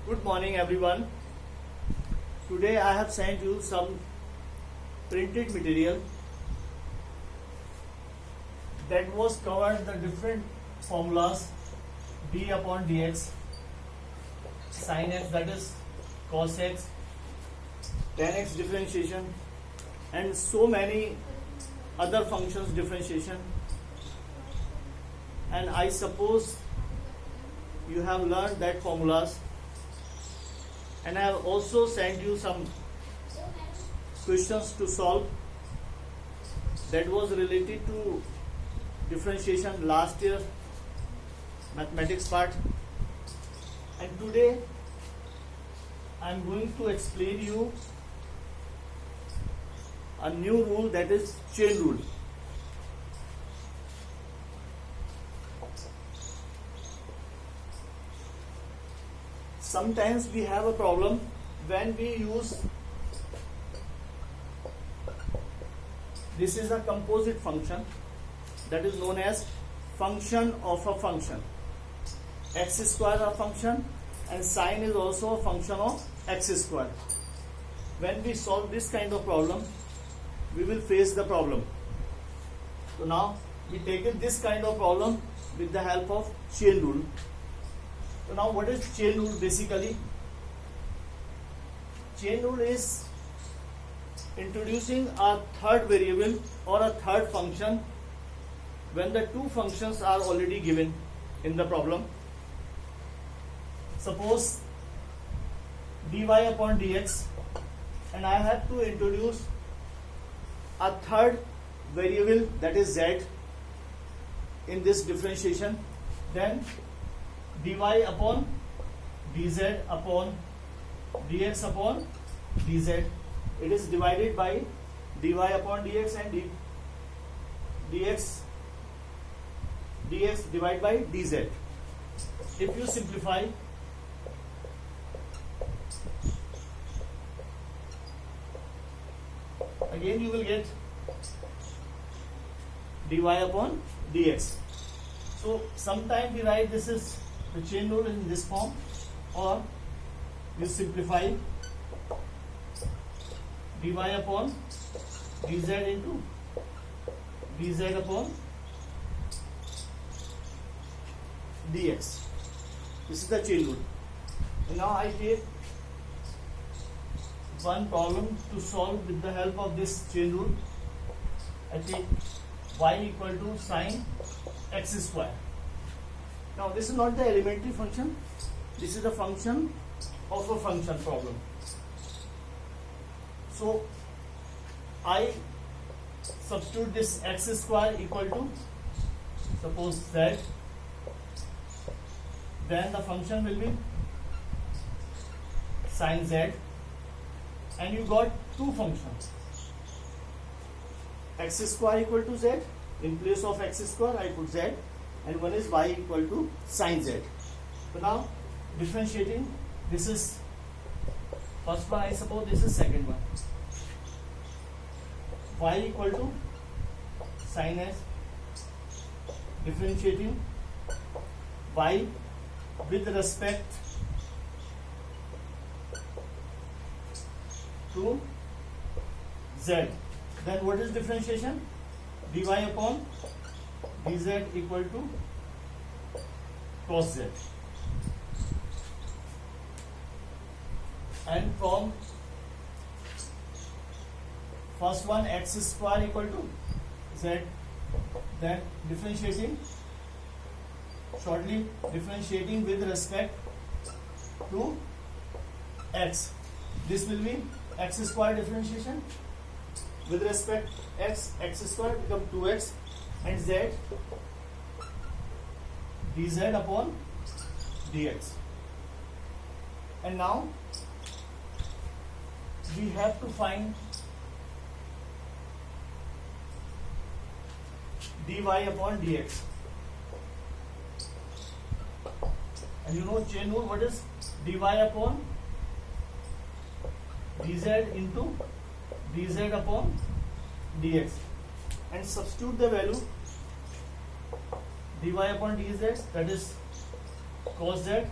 Good morning everyone. Today I have sent you some printed material that was covered the different formulas d upon dx, sin x that is cos x, tan x differentiation and so many other functions differentiation, and I suppose you have learned that formulas, and I have also sent you some questions to solve that was related to differentiation last year mathematics part, and today I am going to explain you a new rule, that is chain rule. Sometimes we have a problem when we use, this is a composite function that is known as function of a function. X square a function and sine is also a function of x square. When we solve this kind of problem, we will face the problem. So now we take this kind of problem with the help of chain rule. So now what is chain rule basically? Chain rule is introducing a third variable or a third function when the two functions are already given in the problem. Suppose dy upon dx, and I have to introduce a third variable, that is z, in this differentiation. Then dy upon dz upon dx upon dz, it is divided by dy upon dx and dx divided by dz. If you simplify, again you will get dy upon dx. So sometime we write this is the chain rule in this form, or you simplify dy upon dz into dz upon dx. This is the chain rule. And now I take one problem to solve with the help of this chain rule. I take y equal to sine x square. Now this is not the elementary function, this is the function of a function problem. So I substitute this x square equal to, suppose z, then the function will be sin z, and you got two functions, x square equal to z, in place of x square I put z, and one is y equal to sin z. So now differentiating, this is first one, I suppose this is second one, y equal to sin s, differentiating y with respect to z. Then what is differentiation? Dy upon dz equal to cos z. And from first one, x square equal to z, then differentiating, shortly differentiating with respect to x. This will be x square differentiation with respect x, x square become 2x, and z dz upon dx. And now we have to find dy upon dx. And you know chain rule, what is dy upon dz into dz upon dx, and substitute the value dy upon dz, that is cos z,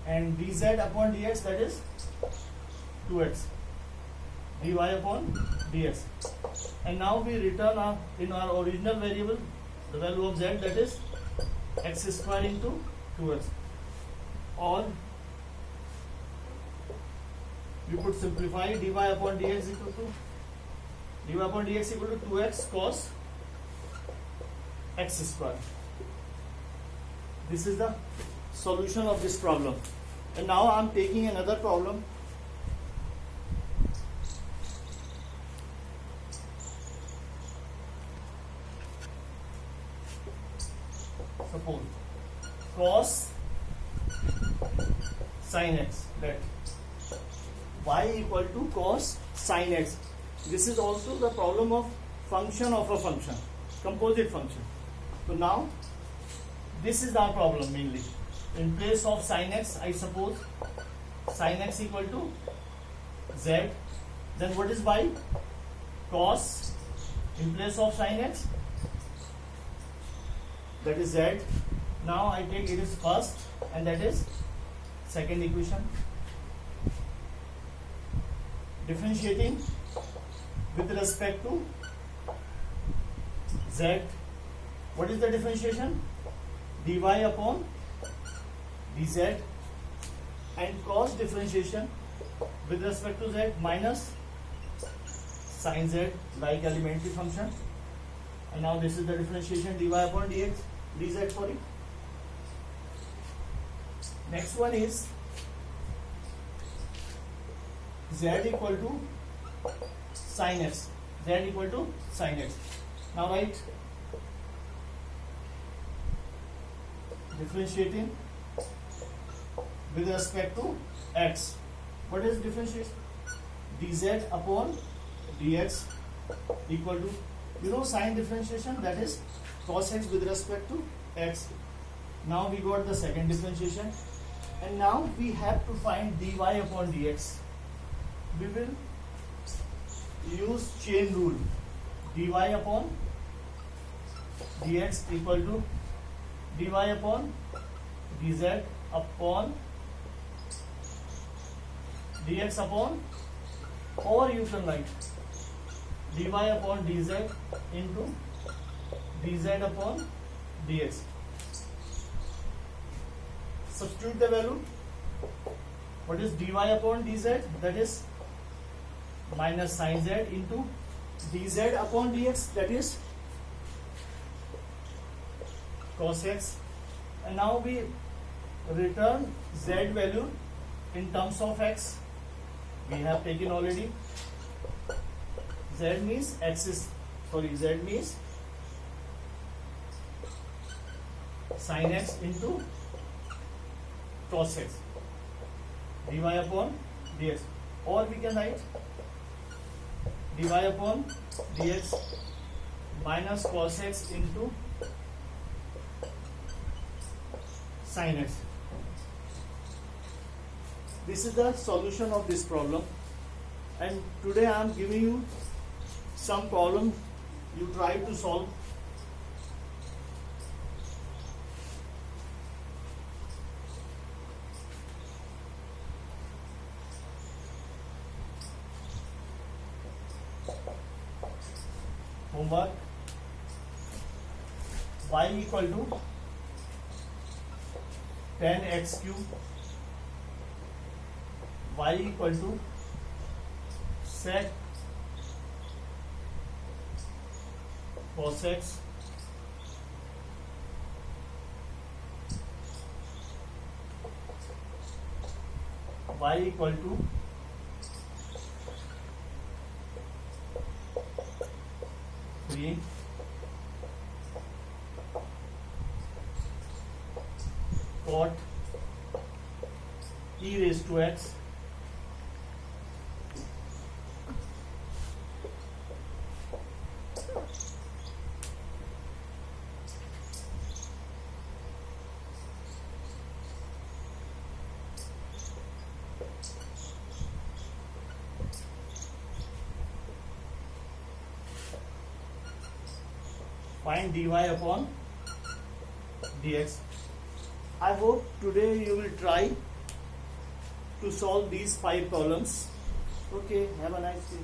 and dz upon dx, that is 2x, dy upon dx. And now we return in our original variable the value of z, that is x square into 2x, or you could simplify dy upon dx equal to 2x cos x square. This is the solution of this problem. And now I am taking another problem. Suppose cos sin x, let y equal to cos sin x. This is also the problem of function of a function, composite function. So now this is our problem mainly. In place of sin x, I suppose sin x equal to z. Then what is y? Cos, in place of sin x, that is z. Now I take it is first, and that is second equation. Differentiating with respect to z. What is the differentiation? Dy upon dz, and cos differentiation with respect to z minus sin z, like elementary function. And now this is the differentiation dy upon dz for it. Next one is z equal to sin x. Z equal to sin x. Now write differentiating with respect to x. What is differentiation? Dz upon dx equal to, sign differentiation, that is cos x with respect to x. Now we got the second differentiation, and now we have to find dy upon dx. We will use chain rule. Dy upon dx equal to dy upon dz upon dx upon, or you can write dy upon dz into dz upon dx. Substitute the value. What is dy upon dz? That is minus sin z into dz upon dx, that is cos x. And now we return z value in terms of x. We have taken already. Z means z means sin x into cos x, dy upon dx, or we can write dy upon dx minus cos x into sin x. This is the solution of this problem, and today I am giving you some problem you try to solve. Homework: y equal to 10x cube, y equal to sec cos x y equal to cot e raised to x find dy upon dx. I hope today you will try to solve these 5 problems. Okay, have a nice day.